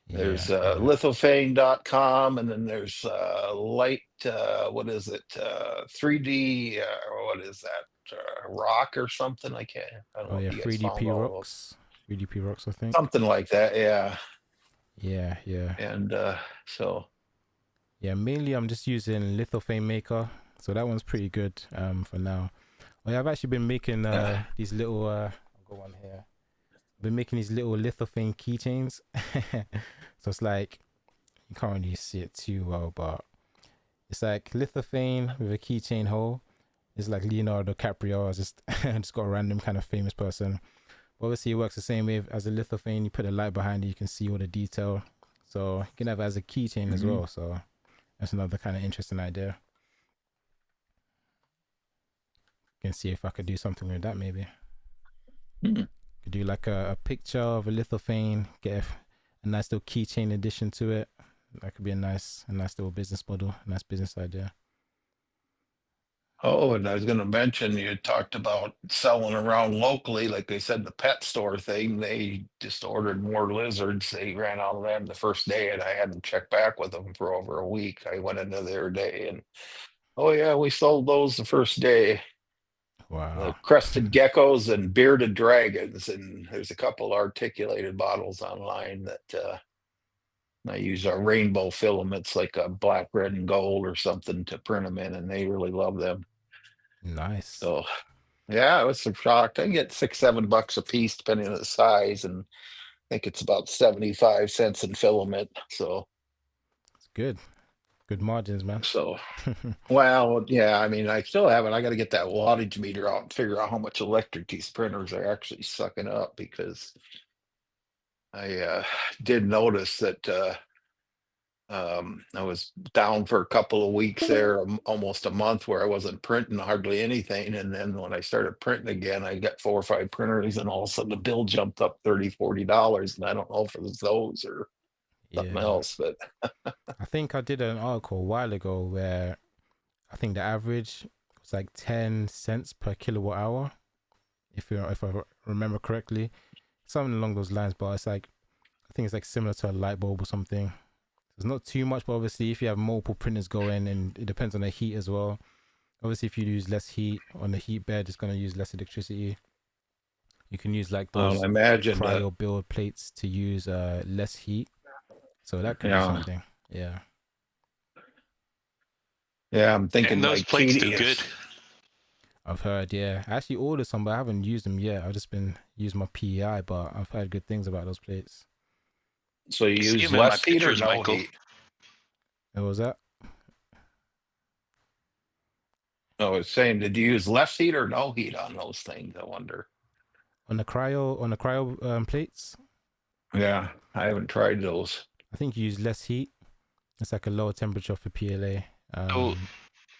There's Yeah. lithophane.com, and then there's light, what is it? 3D, what is that? Rock or something? I don't Oh know yeah, if you guys found 3DP all those. rocks. 3DP rocks, I think. Something like that, yeah. Yeah. And so, Yeah, mainly I'm just using Lithophane Maker. So that one's pretty good for now. Oh yeah, I've actually been making these little I'll go on here. I've been making these little Lithophane keychains. So it's like you can't really see it too well, but it's like Lithophane with a keychain hole. It's like Leonardo DiCaprio. I just got a random kind of famous person. Obviously, it works the same way as a Lithophane. You put a light behind it, you can see all the detail. So you can have it as a keychain as well. So that's another kind of interesting idea. Can see if I could do something with that maybe. Could do like a picture of a lithophane, get a nice little keychain addition to it. That could be a nice little business model, a nice business idea. oh, and I was going to mention you talked about selling around locally. Like they said, the pet store thing, they just ordered more lizards. They ran out of them the first day, and I hadn't checked back with them for over a week. I went into their day, and oh, yeah, we sold those the first day. The Wow. crested geckos and bearded dragons, and there's a couple articulated bottles online that I use our rainbow filaments, like a black, red, and gold or something, to print them in, and they really love them. Nice. So yeah, I was shocked. I get $6, $7 a piece depending on the size, and I think it's about 75 cents in filament. So It's good. Good margins, man. So, well, yeah, I mean, I still haven't. I got to get that wattage meter out and figure out how much electric these printers are actually sucking up, because I did notice that I was down for a couple of weeks there, almost a month, where I wasn't printing hardly anything. And then when I started printing again, I got 4 or 5 printers, and all of a sudden the bill jumped up $30, $40. And I don't know if it was those or something Yeah. else, but I think I did an article a while ago where I think the average was like 10 cents per kilowatt hour, if I remember correctly, something along those lines. But it's like, I think it's like similar to a light bulb or something. It's not too much, but obviously if you have multiple printers going, and it depends on the heat as well. Obviously, if you use less heat on the heat bed, it's going to use less electricity. You can use like I those imagine that, cryo build plates to use less heat, so that could be yeah, something. Yeah. yeah, I'm thinking And those like plates do good. I've heard, yeah. I actually ordered some, but I haven't used them yet. I've just been using my PEI, but I've heard good things about those plates. so you You see use them in my less heat or pictures, no Michael. heat? What was that? No, it's saying, did you use less heat or no heat on those things? I wonder. On the cryo plates? Yeah, I haven't tried those. I think you use less heat. It's like a lower temperature for PLA.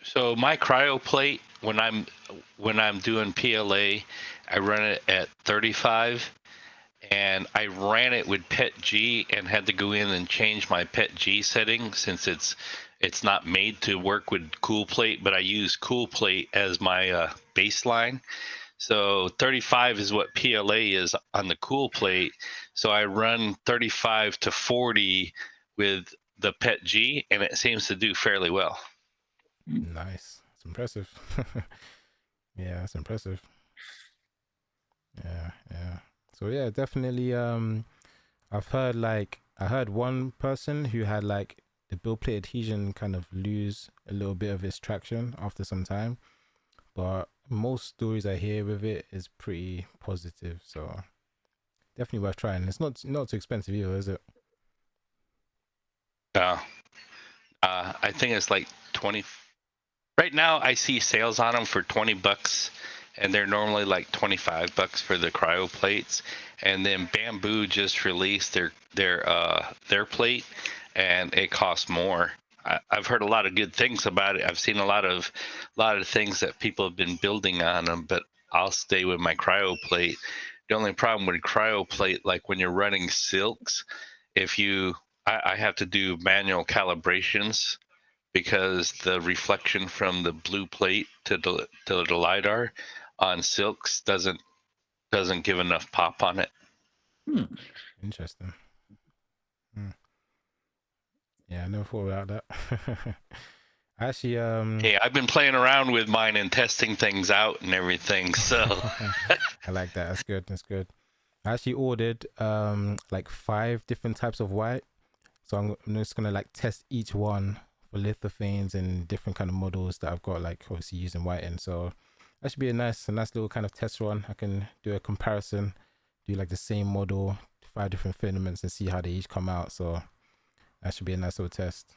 So my cryo plate, when I'm doing PLA, I run it at 35, and I ran it with PET-G and had to go in and change my PET-G setting since it's not made to work with cool plate, but I use cool plate as my baseline. So 35 is what PLA is on the cool plate. So I run 35 to 40 with the PET-G, and it seems to do fairly well. Nice. It's impressive. Yeah, it's impressive. Yeah, yeah. So yeah, definitely. I heard one person who had like the build plate adhesion kind of lose a little bit of its traction after some time, but most stories I hear with it is pretty positive. So definitely worth trying. It's not too expensive either, is it? I think it's like 20. Right now, I see sales on them for $20, and they're normally like $25 for the cryo plates. And then Bamboo just released their plate, and it costs more. I've heard a lot of good things about it. I've seen a lot of things that people have been building on them, but I'll stay with my cryo plate. The only problem with cryo plate, like when you're running silks, I have to do manual calibrations because the reflection from the blue plate to the lidar on silks doesn't give enough pop on it. Interesting. Yeah, I never thought about that. Actually, Hey, I've been playing around with mine and testing things out and everything, so I like that. That's good. That's good. I actually ordered like 5 different types of white, so I'm just gonna like test each one for Lithophanes and different kind of models that I've got, like obviously using white in. So that should be a nice little kind of test run. I can do a comparison, do like the same model, 5 different filaments, and see how they each come out. So that should be a nice little test.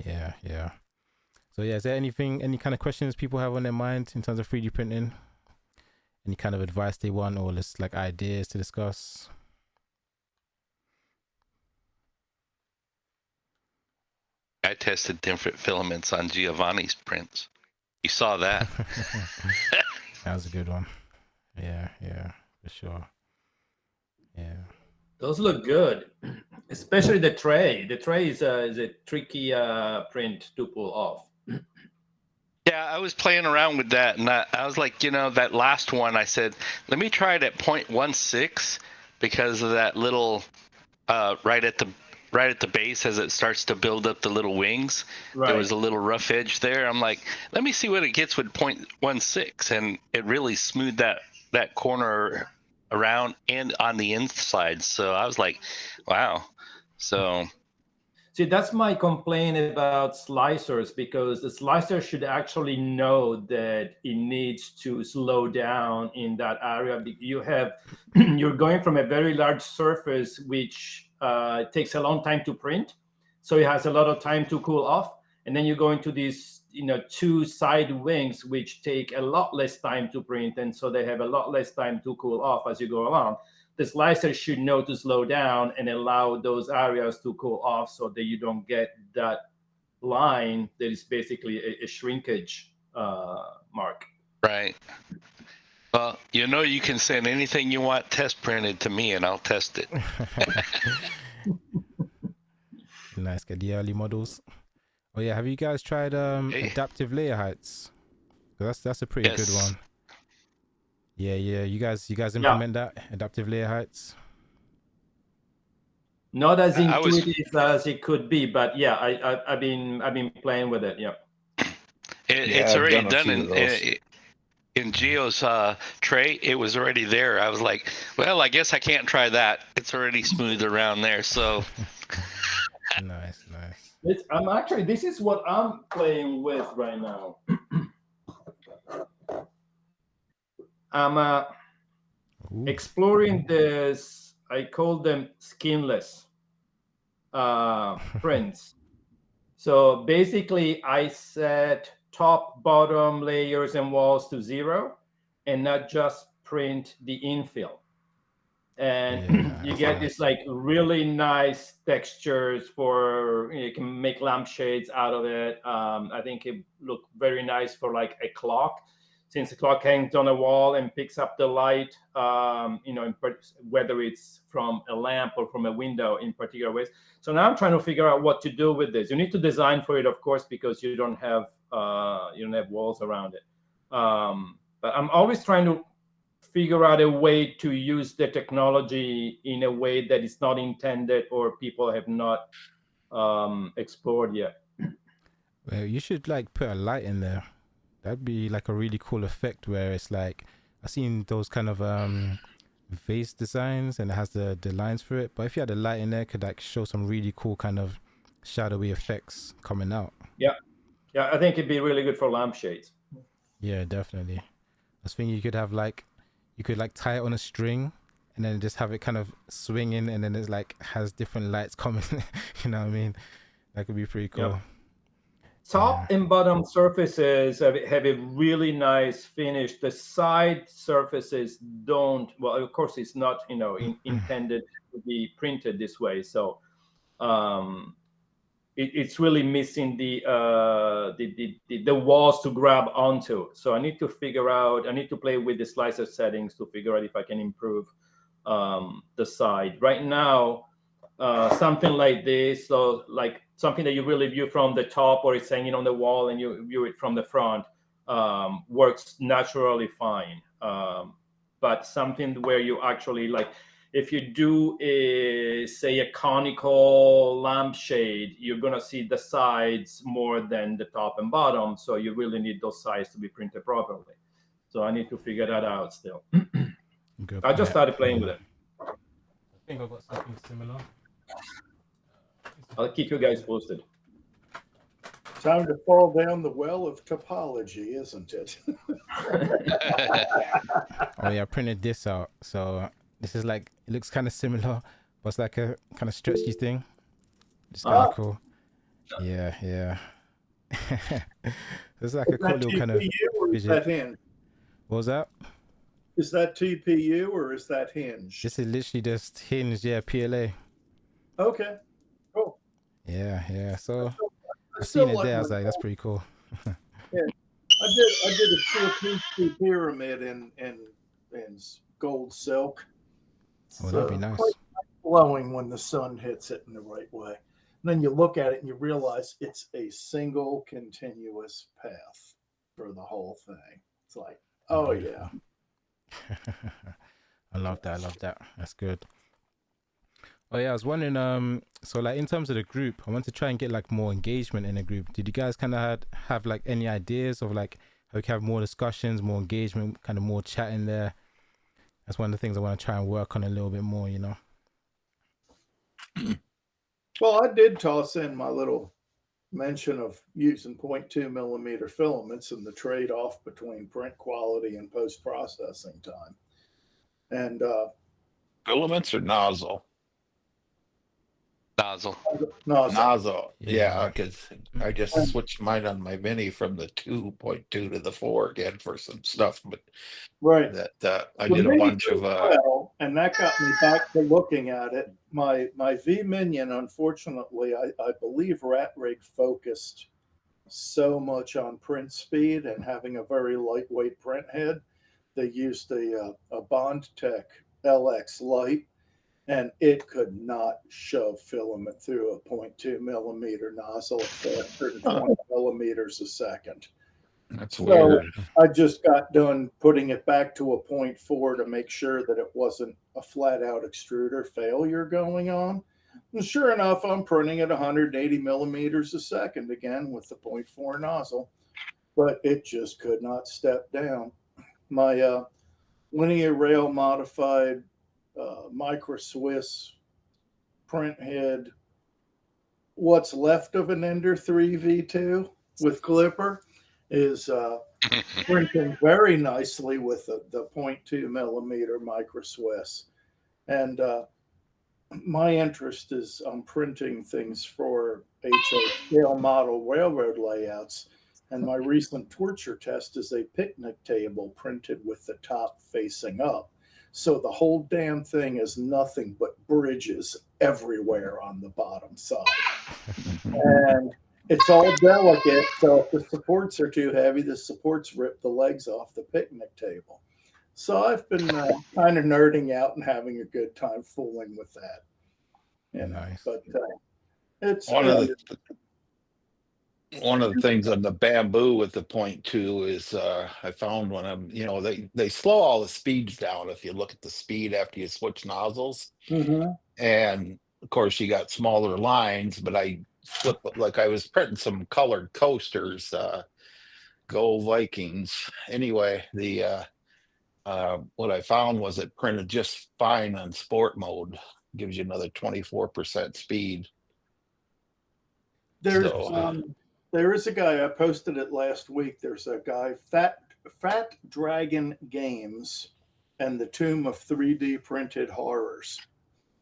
Yeah, yeah. So yeah, is there any kind of questions people have on their mind in terms of 3D printing? Any kind of advice they want, or just like ideas to discuss? I tested different filaments on Giovanni's prints. You saw that. That was a good one. Yeah, yeah, for sure. Yeah. Those look good, especially the tray. The tray is a tricky print to pull off. Yeah, I was playing around with that, and I was like, that last one, I said, let me try it at 0.16 because of that little right at the base as it starts to build up the little wings. Right. There was a little rough edge there. I'm like, let me see what it gets with 0.16, and it really smoothed that corner around and on the inside. So I was like, wow. So see, that's my complaint about slicers, because the slicer should actually know that it needs to slow down in that area. You're going from a very large surface, which takes a long time to print. so it has a lot of time to cool off. And then you go into these, 2 side wings, which take a lot less time to print, and so they have a lot less time to cool off as you go along. The slicer should know to slow down and allow those areas to cool off, so that you don't get that line that is basically a shrinkage mark. Right. Well, you can send anything you want test printed to me, and I'll test it. Nice, get the early models. Oh yeah, have you guys tried adaptive layer heights? That's a pretty good one. Yeah, you guys implement that adaptive layer heights? Not as intuitive as it could be, but yeah, I've been playing with it. Yeah. It's already done in Geo's tray. It was already there. I was like, well, I guess I can't try that. It's already smooth around there. So nice. This is what I'm playing with right now. I'm exploring this. I call them skinless prints. So basically, I set top, bottom layers and walls to 0, and not just print the infill. And you get this like really nice textures for, you can make lampshades out of it. I think it looked very nice for like a clock, since the clock hangs on a wall and picks up the light, whether it's from a lamp or from a window in particular ways. So now I'm trying to figure out what to do with this. You need to design for it, of course, because you don't have walls around it. But I'm always trying to figure out a way to use the technology in a way that is not intended or people have not explored yet. Well, you should like put a light in there. That'd be like a really cool effect where it's like, I've seen those kind of vase designs and it has the lines for it. But if you had a light in there, it could like show some really cool kind of shadowy effects coming out. Yeah, I think it'd be really good for lampshades. Yeah, definitely. I was thinking you could tie it on a string and then just have it kind of swinging, and then it's like has different lights coming. You know what I mean? That could be pretty cool. Yep. Top and bottom surfaces have a really nice finish. The side surfaces don't. Well, of course, it's not intended to be printed this way. So it's really missing the walls to grab onto. So I need to play with the slicer settings to figure out if I can improve the side. Right now, something like this, so like something that you really view from the top or it's hanging on the wall and you view it from the front, works naturally fine. But something where you actually like, if you do a conical lampshade, you're gonna see the sides more than the top and bottom. So you really need those sides to be printed properly. So I need to figure that out still. I just started playing with it. I think I've got something similar. I'll keep you guys posted. Time to fall down the well of topology, isn't it? Oh yeah, I printed this out. So this is like, it looks kind of similar, but it's like a kind of stretchy thing. It's kind of cool. Yeah. It's like a cool little kind of. Or is that hinge? What was that? Is that TPU or is that hinge? This is literally just hinge, PLA. Okay, cool. Yeah. So I seen it there. I was like, that's pretty cool. Yeah, I did a 4-piece pyramid in gold silk. Oh, that'd be nice. Quite glowing when the sun hits it in the right way. And then you look at it and you realize it's a single continuous path for the whole thing. It's like, oh yeah. I love that. That's good. Oh yeah, I was wondering, so like in terms of the group, I want to try and get like more engagement in the group. Did you guys kind of have like any ideas of like how we can have more discussions, more engagement, kind of more chatting there? That's one of the things I want to try and work on a little bit more, Well, I did toss in my little mention of using 0.2 millimeter filaments and the trade-off between print quality and post-processing time. And filaments or nozzle? Nozzle. Nozzle. Yeah, Yeah. because I just switched mine on my Mini from the 2.2 to the 4 again for some stuff, but Right. that I The did a Mini bunch of goes well, and that got me back to looking at it. My V Minion, unfortunately, I believe Rat Rig focused so much on print speed and having a very lightweight print head. They used a Bond Tech LX Lite, and it could not shove filament through a 0.2 millimeter nozzle at 420 millimeters a second. that's So weird. I just got done putting it back to a 0.4 to make sure that it wasn't a flat out extruder failure going on. And sure enough, I'm printing at 180 millimeters a second again with the 0.4 nozzle, but it just could not step down. My linear rail modified micro Swiss print head, what's left of an Ender 3 V2 with Clipper, is printing very nicely with the 0.2 millimeter micro Swiss. And my interest is on printing things for HO scale model railroad layouts. And my recent torture test is a picnic table printed with the top facing up. So the whole damn thing is nothing but bridges everywhere on the bottom side. And it's all delicate. So if the supports are too heavy, the supports rip the legs off the picnic table. So I've been kind of nerding out and having a good time fooling with that. You know, Nice. but it's One of the things on the bamboo with the 0.2 is I found when I'm, they slow all the speeds down if you look at the speed after you switch nozzles. Mhm. And of course you got smaller lines, but I flip, like I was printing some colored coasters, Go Vikings. Anyway, the what I found was it printed just fine on sport mode. Gives you another 24% speed. There's So there is a guy, I posted it last week. There's a guy, Fat Dragon Games, and the Tomb of 3D Printed Horrors,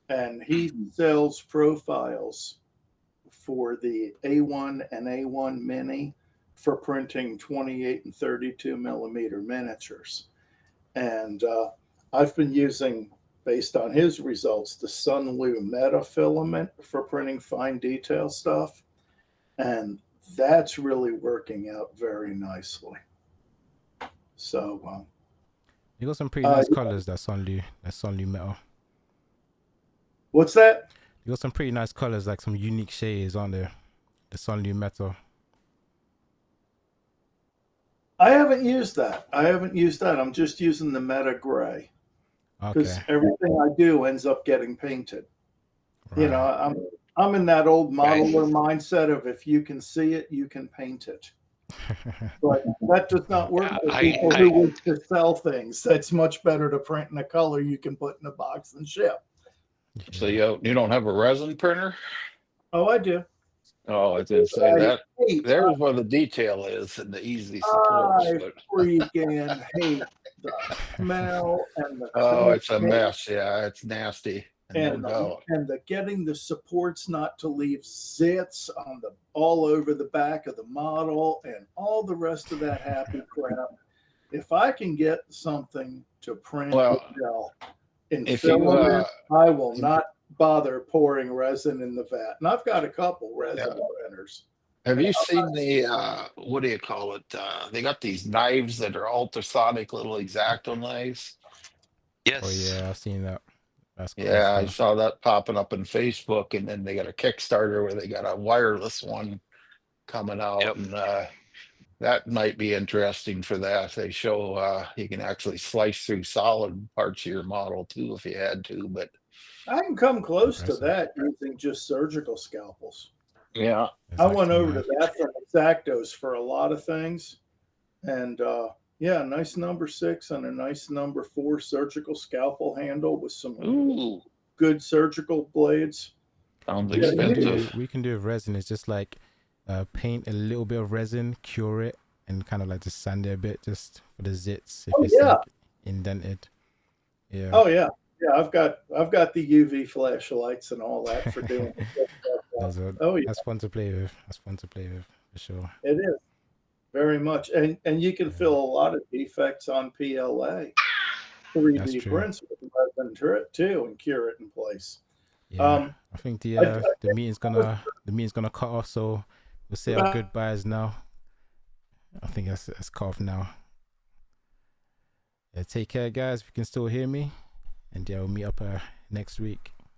and he sells profiles for the A1 and A1 Mini for printing 28 and 32 millimeter miniatures. And I've been using, based on his results, the Sunlu Meta filament for printing fine detail stuff. And that's really working out very nicely. So, You got some pretty nice colors. That's Sunlu metal. what's that? You got some pretty nice colors, like some unique shades on there. The Sunlu metal. I haven't used that. I'm just using the Meta Gray because Okay. everything I do ends up getting painted. Right. You know, I'm in that old modeler mindset of if you can see it, you can paint it. But that does not work for people who wish to sell things. That's much better to print in a color you can put in a box and ship. so you don't have a resin printer? Oh, I do. Oh, I did say that. hate, There's where the detail is and the easy supports. I But freaking hate the smell and the oh, it's a cleaning mess. Yeah, it's nasty, no doubt. and the getting the supports not to leave zits on the all over the back of the model and all the rest of that happy crap. If I can get something to print Well, in if you filament, I will not bother pouring resin in the vat. And I've got a couple resin printers. have you seen the what do you call it? They got these knives that are ultrasonic little X-Acto knives. Yes. Oh yeah, I've seen that. That's cool Yeah, I stuff. saw that popping up on Facebook, and then they got a Kickstarter where they got a wireless one coming out, Yep. and that might be interesting for that. They show you can actually slice through solid parts of your model too if you had to, but I can come close to Impressive. that using just surgical scalpels. yeah, I went Exacto over to knife. that from Exactos for a lot of things. And yeah, nice number 6 and a nice number 4 surgical scalpel handle with some ooh, good surgical blades. sounds What you can expensive. do with resin is just like paint a little bit of resin, cure it, and kind of like just sand it a bit just for the zits if it's like indented. Yeah. Oh yeah. Yeah, I've got the UV flashlights and all that for doing stuff like Those that. are, Oh yeah, that's fun to play with. That's fun to play with for sure. it is very much, and you can Yeah, fill a lot of defects on PLA that's 3D true. prints with resin too, and cure it in place. Yeah, Um, I think I the meeting's gonna cut off, so we'll say our was goodbyes now. I think that's cut off now. Yeah, take care, guys. If you can still hear me, and yeah, we'll meet up next week.